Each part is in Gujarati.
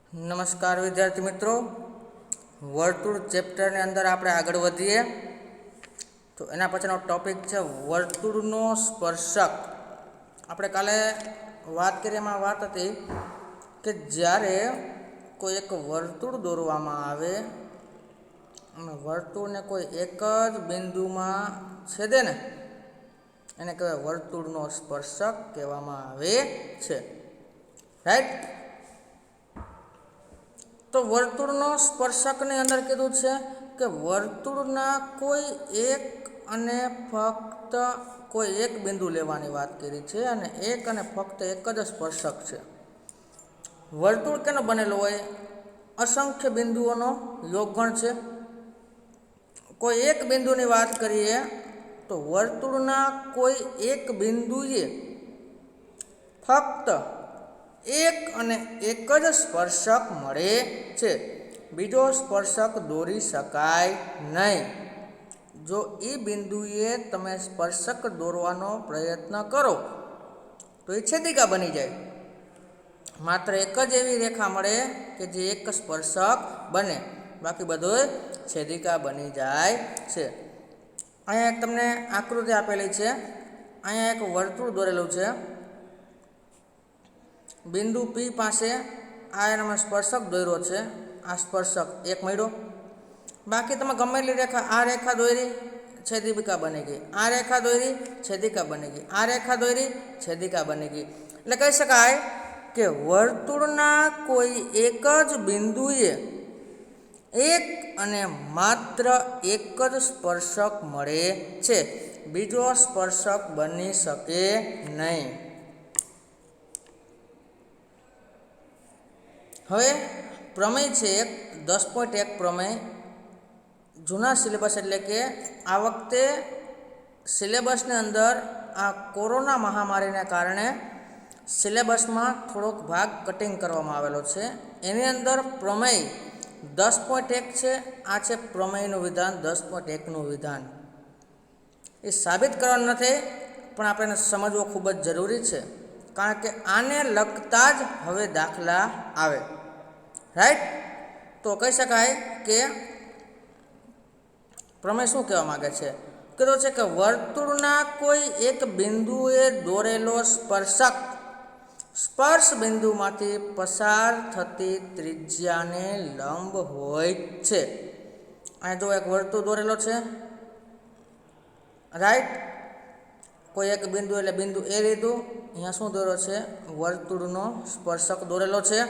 નમસ્કાર વિદ્યાર્થી મિત્રો, વર્તુળ ચેપ્ટરની અંદર આપણે આગળ વધીએ તો એના પછીનો ટોપિક છે વર્તુળનો સ્પર્શક. આપણે કાલે વાત કરી, એમાં વાત હતી કે જ્યારે કોઈ એક વર્તુળ દોરવામાં આવે અને વર્તુળને કોઈ એક જ બિંદુમાં છેદે ને એને કહેવાય વર્તુળનો સ્પર્શક કહેવામાં આવે છે. રાઈટ? તો વર્તુળનો સ્પર્શકની અંદર કીધું છે કે વર્તુળના કોઈ એક અને ફક્ત કોઈ એક બિંદુ લેવાની વાત કરી છે અને એક અને ફક્ત એક જ સ્પર્શક છે. વર્તુળ કેનો બનેલો હોય? અસંખ્ય બિંદુઓનો યોગગણ છે. કોઈ એક બિંદુની વાત કરીએ તો વર્તુળના કોઈ એક બિંદુએ ફક્ત એક અને એક જ સ્પર્શક મળે છે. બીજો સ્પર્શક દોરી શકાય નહીં. જો એ બિંદુએ તમે સ્પર્શક દોરવાનો પ્રયત્ન કરો તો એ છેદિકા બની જાય. માત્ર એક જ એવી રેખા મળે કે જે એક સ્પર્શક બને, બાકી બધો છેદિકા બની જાય છે. અહીંયા એક તમને આકૃતિ આપેલી છે. અહીંયા એક વર્તુળ દોરેલું છે. બિંદુ પી પાસે આ એનામાં સ્પર્શક દોર્યો છે. આ સ્પર્શક એક મળ્યો. બાકી તમે ગમે એટલી રેખા, આ રેખા દોરી છેદિકા બની ગઈ, આ રેખા દોરી છેદિકા બની ગઈ, આ રેખા દોરી છેદિકા બની ગઈ. એટલે કહી શકાય કે વર્તુળના કોઈ એક જ બિંદુએ એક અને માત્ર એક જ સ્પર્શક મળે છે. બીજો સ્પર્શક બની શકે નહીં. હવે પ્રમેય છે એક 10.1 પ્રમેય. જૂના સિલેબસ એટલે કે આ વખતે સિલેબસની અંદર આ કોરોના મહામારીને કારણે સિલેબસમાં થોડોક ભાગ કટિંગ કરવામાં આવેલો છે. એની અંદર પ્રમેય 10.1 છે. આ છે પ્રમેયનું વિધાન, 10.1નું વિધાન. એ સાબિત કરવાનું નથી, પણ આપણે સમજવું ખૂબ જ જરૂરી છે, કારણ કે આને લગતા જ હવે દાખલા આવે. રાઈટ? તો કહી શકાય કે પ્રમેય શું કહેવા માગે છે? કીધું છે કે વર્તુળના કોઈ એક બિંદુએ દોરેલો સ્પર્શક સ્પર્શ બિંદુમાંથી પસાર થતી ત્રિજ્યાને લંબ હોય છે. અહીં જો એક વર્તુળ દોરેલો છે. રાઈટ? કોઈ એક બિંદુ એટલે બિંદુ એ લીધું. અહીંયા શું દોર્યો છે? વર્તુળનો સ્પર્શક દોરેલો છે.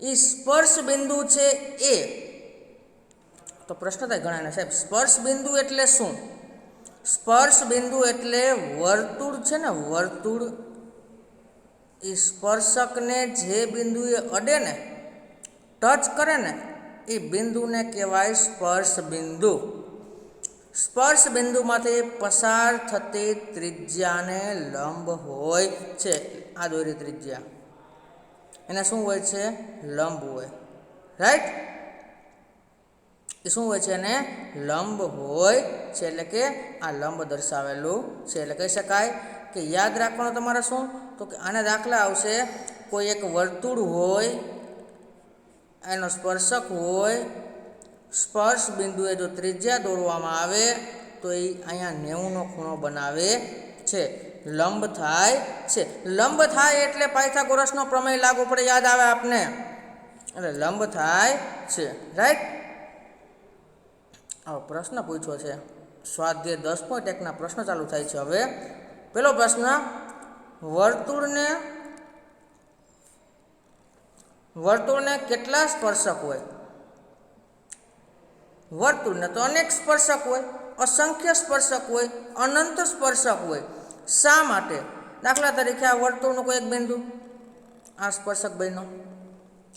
એ સ્પર્શ બિંદુ છે એ. તો પ્રશ્ન થાય ઘણાને, સાહેબ સ્પર્શ બિંદુ એટલે શું? સ્પર્શ બિંદુ એટલે વર્તુળ છે ને, વર્તુળ. એ સ્પર્શકને જે બિંદુએ અડે ને, ટચ કરે ને, એ બિંદુને કહેવાય સ્પર્શ બિંદુ. સ્પર્શ બિંદુમાંથી પસાર થતી ત્રિજ્યાને લંબ હોય છે. આ દોરી ત્રિજ્યા એને શું હોય છે? લંબ હોય. રાઈટ? એ શું હોય છે? એને લંબ હોય છે. એટલે કે આ લંબ દર્શાવેલું છે. એટલે કહી શકાય કે યાદ રાખવાનું તમારે શું? તો કે આના દાખલા આવશે. કોઈ એક વર્તુળ હોય, એનો સ્પર્શક હોય, સ્પર્શ બિંદુએ જો ત્રિજ્યા દોરવામાં આવે તો એ અહીંયા 90નો ખૂણો બનાવે છે, લંબ થાય છે. લંબ થાય એટલે પાયથાગોરસનો પ્રમેય લાગુ પડે, યાદ આવે આપને. એટલે લંબ થાય છે. રાઈટ? આવો પ્રશ્ન પૂછ્યો છે. સ્વાધ્યાય 10.1ના પ્રશ્ન ચાલુ થાય છે. હવે પેલો પ્રશ્ન, વર્તુળને કેટલા સ્પર્શક હોય? વર્તુળને તો અનેક સ્પર્શક હોય, અસંખ્ય સ્પર્શક હોય, અનંત સ્પર્શક હોય. શા માટે? દાખલા તરીકે આ વર્તુળનું કોઈ એક બિંદુ, આ સ્પર્શક બન્યો,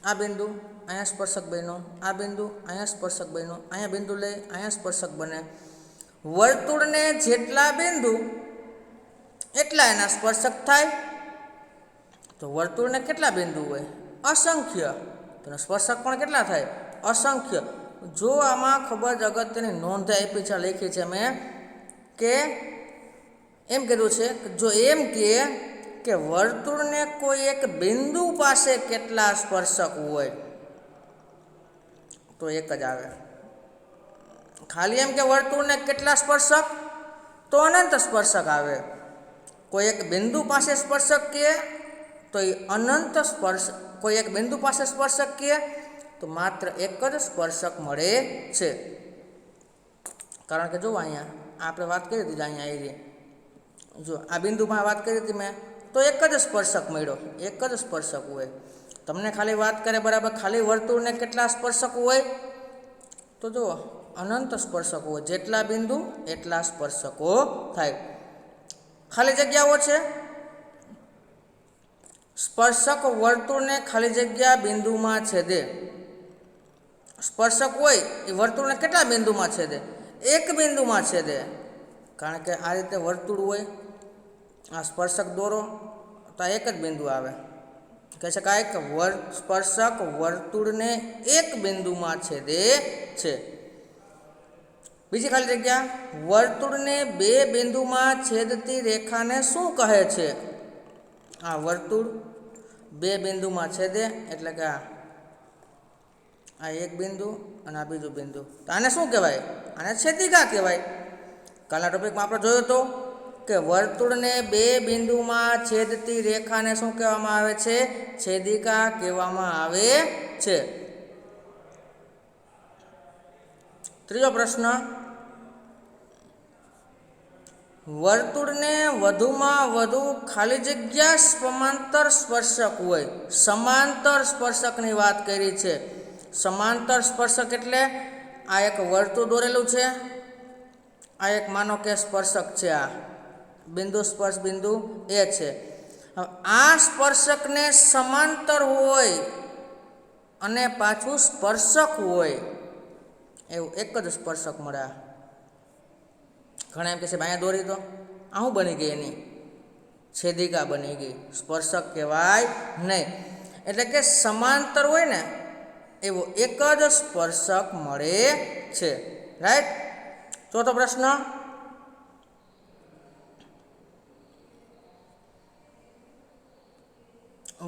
આ બિંદુ અહીંયા સ્પર્શક બન્યો, આ બિંદુ અહીંયા સ્પર્શક બન્યો, અહીંયા બિંદુ લઈ અહીંયા સ્પર્શક બને. વર્તુળને જેટલા બિંદુ એટલા એના સ્પર્શક થાય. તો વર્તુળને કેટલા બિંદુ હોય? અસંખ્ય. તો સ્પર્શક પણ કેટલા થાય? અસંખ્ય. જો આમાં ખૂબ જ અગત્યની નોંધ આપી છે, લખી છે મેં, કે એમ કીધું છે કે જો એમ કે કે વર્તુળને કોઈ એક બિંદુ પાસે કેટલા સ્પર્શક હોય, તો એક જ આવે. ખાલી એમ કે વર્તુળને કેટલા સ્પર્શક, તો અનંત સ્પર્શક આવે. કોઈ એક બિંદુ પાસે સ્પર્શક કે તો એ અનંત સ્પર્શ, કોઈ એક બિંદુ પાસે સ્પર્શક કે તો માત્ર એક જ સ્પર્શક મળે છે. કારણ કે જો અહીંયા આપણે વાત કરી હતી, અહીંયા આવી જો આ બિંદુમાં વાત કરી હતી મેં, તો એક જ સ્પર્શક મળ્યો, એક જ સ્પર્શક હોય. તમને ખાલી વાત કરે બરાબર, ખાલી વર્તુળને કેટલા સ્પર્શક હોય, તો જો અનંત સ્પર્શકો હોય. જેટલા બિંદુ એટલા સ્પર્શકો થાય. ખાલી જગ્યાઓ છે, સ્પર્શક વર્તુળને ખાલી જગ્યા બિંદુમાં છેદે. સ્પર્શક હોય એ વર્તુળને કેટલા બિંદુમાં છેદે, એક બિંદુમાં છેદે. કારણ કે આ રીતે વર્તુળ હોય, આ સ્પર્શક દોરો તો આ એક જ બિંદુ આવે. કહી શકાય કે સ્પર્શક વર્તુળને એક બિંદુમાં છેદે છે. બીજી ખાલી જગ્યા, વર્તુળને બે બિંદુમાં છેદતી રેખાને શું કહે છે? આ વર્તુળ બે બિંદુમાં છેદે એટલે કે આ એક બિંદુ અને આ બીજું બિંદુ, તો આને શું કહેવાય? આને છેદિકા કહેવાય. કાલના ટોપિકમાં આપણે જોયું હતું કે વર્તુળને બે બિંદુમાં છેદતી રેખાને શું કહેવામાં આવે છે? છેદિકા કહેવામાં આવે છે. ત્રીજો પ્રશ્ન, વર્તુળને વધુમાં વધુ ખાલી જગ્યા સમાંતર સ્પર્શક હોય. સમાંતર સ્પર્શકની વાત કરી છે. સમાંતર સ્પર્શક એટલે આ એક વર્તુળ દોરેલું છે, આ એક માનો કે સ્પર્શક છે, આ બિંદુ સ્પર્શ બિંદુ એ છે. આ સ્પર્શકને સમાંતર હોય અને પાછું સ્પર્શક હોય એવું એક જ સ્પર્શક મળે. ઘણા એમ કહે છે અહીંયા દોરી તો આ શું બની ગઈ? એની છેદિકા બની ગઈ, સ્પર્શક કહેવાય નહીં. એટલે કે સમાંતર હોય ને એવો એક જ સ્પર્શક મળે છે. રાઈટ. ચોથો પ્રશ્ન,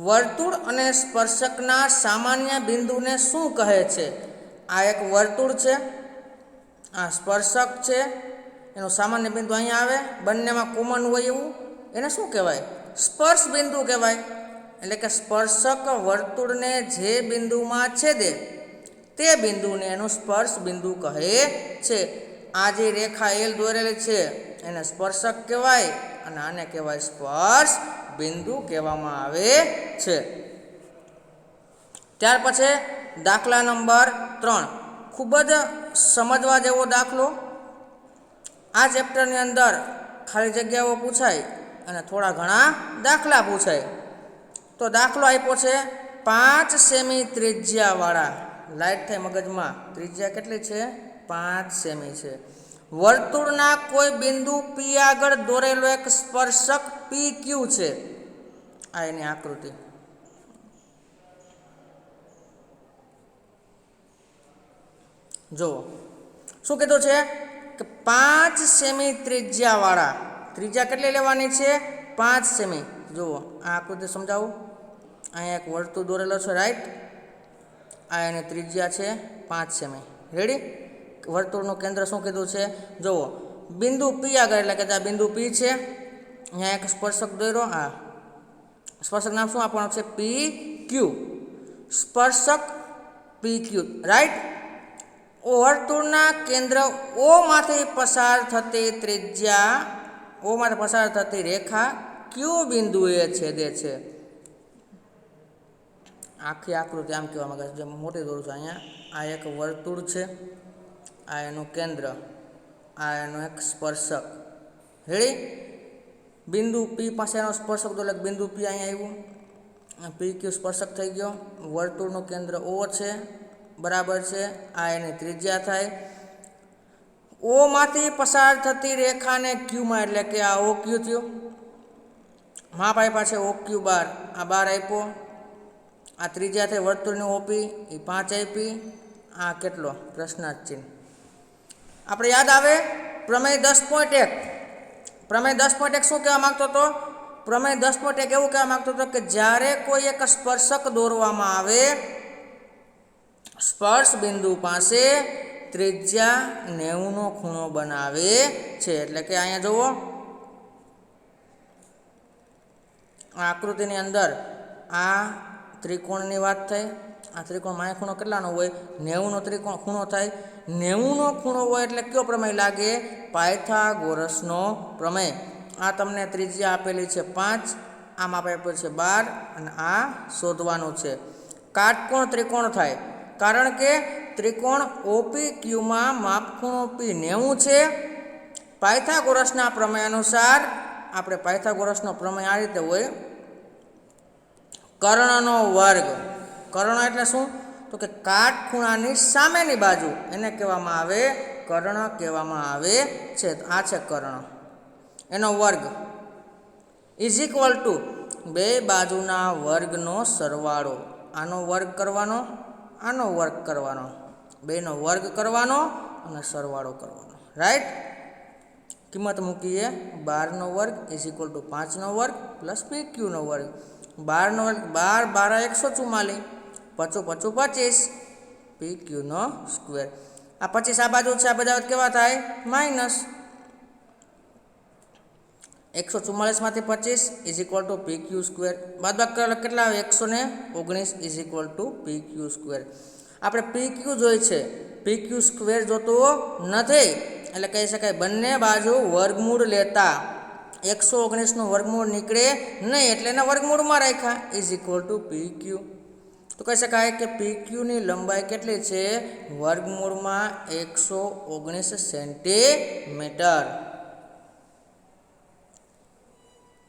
વર્તુળ અને સ્પર્શકના સામાન્ય બિંદુને શું કહે છે? આ એક વર્તુળ છે, આ સ્પર્શક છે, એનું સામાન્ય બિંદુ અહીંયા આવે, બંનેમાં કોમન હોય એવું, એને શું કહેવાય? સ્પર્શ બિંદુ કહેવાય. એટલે કે સ્પર્શક વર્તુળને જે બિંદુમાં છેદે તે બિંદુને એનું સ્પર્શ બિંદુ કહે છે. આ જે રેખા એલ દોરેલી છે એને સ્પર્શક કહેવાય અને આને કહેવાય સ્પર્શ બિંદુ કહેવામાં આવે છે. ત્યાર પછી દાખલા નંબર 3, ખૂબ જ સમજવા જેવો દાખલો. આ ચેપ્ટરની અંદર ખાલી જગ્યાઓ પૂછાય અને થોડા ઘણા દાખલા પૂછાય. તો દાખલો આપ્યો છે 5 સેમી ત્રિજ્યાવાળા, લાઈટ થાય મગજમાં, ત્રિજ્યા કેટલી છે? 5 સેમી છે. વર્તુળના કોઈ બિંદુ P આગળ દોરેલો એક સ્પર્શક PQ છે. આ એની આકૃતિ. જુઓ શું કીધું છે કે 5 સેમી ત્રિજ્યાવાળા, ત્રિજ્યા કેટલી લેવાની છે? 5 સેમી. જુઓ આ આકૃતિ સમજાવું. અહીંયા એક વર્તુળ દોરેલો છે, રાઈટ. આ એની ત્રિજ્યા છે 5 સેમી. રેડી. વર્તુળનું કેન્દ્ર શું કીધું છે? જુઓ બિંદુ P આગળ, એટલે કે આ બિંદુ P છે, અહીંયા એક સ્પર્શક દોર્યો. આ સ્પર્શક નામ શું આપવાનું છે? PQ. સ્પર્શક PQ, રાઈટ. વર્તુળના કેન્દ્ર O માંથી પસાર થતી ત્રિજ્યા, O માંથી પસાર થતી રેખા Q બિંદુએ છેદે છે. આખી આકૃતિ આમ કહેવા માંગે છે, જેમ મોટી દોરું છું અહીંયા. આ એક વર્તુળ છે, આ એનું કેન્દ્ર, આ એનું એક સ્પર્શક. રેડી. બિંદુ P પાસેનો સ્પર્શક તો એટલે બિંદુ P અહીંયા આવ્યું, PQ સ્પર્શક થઈ ગયો. વર્તુળનું કેન્દ્ર O છે, બરાબર છે. આ એની ત્રિજ્યા થાય. O માંથી પસાર થતી રેખાને Qમાં, એટલે કે આ OQ થયું. માપ આપ્યા છે OQ બાર, આ બાર આપ્યો. આ ત્રિજ્યા થઈ વર્તુળની OP, એ 5 આપી. આ કેટલો? પ્રશ્નાર્થ ચિહ્ન. આપણે યાદ આવે પ્રમેય 10.1. પ્રમેય 10.1 શું કહેવા માંગતો હતો? પ્રમેય 10.1 એવું કહેવા માંગતો હતો કે જ્યારે કોઈ એક સ્પર્શક દોરવામાં આવે, સ્પર્શ બિંદુ પાસે ત્રિજ્યા 90 નો ખૂણો બનાવે છે. એટલે કે અહીંયા જુઓ, આ આકૃતિની અંદર આ ત્રિકોણની વાત થઈ. આ ત્રિકોણ માય ખૂણો કેટલાનો હોય? 90 નો ત્રિકોણ ખૂણો થાય. 90 નો ખૂણો હોય એટલે કયો પ્રમેય લાગે? પાયથાગોરસનો પ્રમેય. આ તમને ત્રિજ્યા આપેલી છે 5, આમ આપેલું છે 12 અને આ શોધવાનું છે. કાટકોણ ત્રિકોણ થાય, કારણ કે ત્રિકોણ OPQમાં માપખૂણો P 90 છે. પાયથાગોરસના પ્રમેય અનુસાર, આપણે પાયથાગોરસનો પ્રમેય આ રીતે હોય, કર્ણનો વર્ગ. કર્ણ એટલે શું? તો કે કાટખૂણાની સામેની બાજુ, એને કહેવામાં આવે કર્ણ કહેવામાં આવે છે. આ છે કર્ણ, એનો વર્ગ ઇઝ ઇક્વલ ટુ બે બાજુના વર્ગનો સરવાળો. આનો વર્ગ કરવાનો, આનો વર્ગ કરવાનો, બેનો વર્ગ કરવાનો અને સરવાળો કરવાનો. રાઈટ? કિંમત મૂકીએ, 12 નો વર્ગ ઇઝ ઇક્વલ ટુ 5 નો વર્ગ પ્લસ PQ નો વર્ગ. 12 નો વર્ગ 12 12 144, 5 5 25, PQ નો સ્ક્વેર. આ 25 આ બાજુ છે, આ બધા કેવા થાય? માઇનસ. 144 માંથી 25 is equal to PQ square. બાદબાકી કેટલા આવે? 119 is equal to PQ square. આપણે PQ જોઈ છે, PQ સ્ક્વેર જોતો નથી, એટલે કહી શકાય બંને બાજુ વર્ગમૂળ લેતા 119 નું વર્ગમૂળ નીકળે નહીં, એટલે એના વર્ગમૂળમાં રાખ્યા ઇઝ ઇક્વલ ટુ PQ. તો કહી શકાય કે PQ ની લંબાઈ કેટલી છે? વર્ગમૂળમાં 119 સેન્ટીમીટર.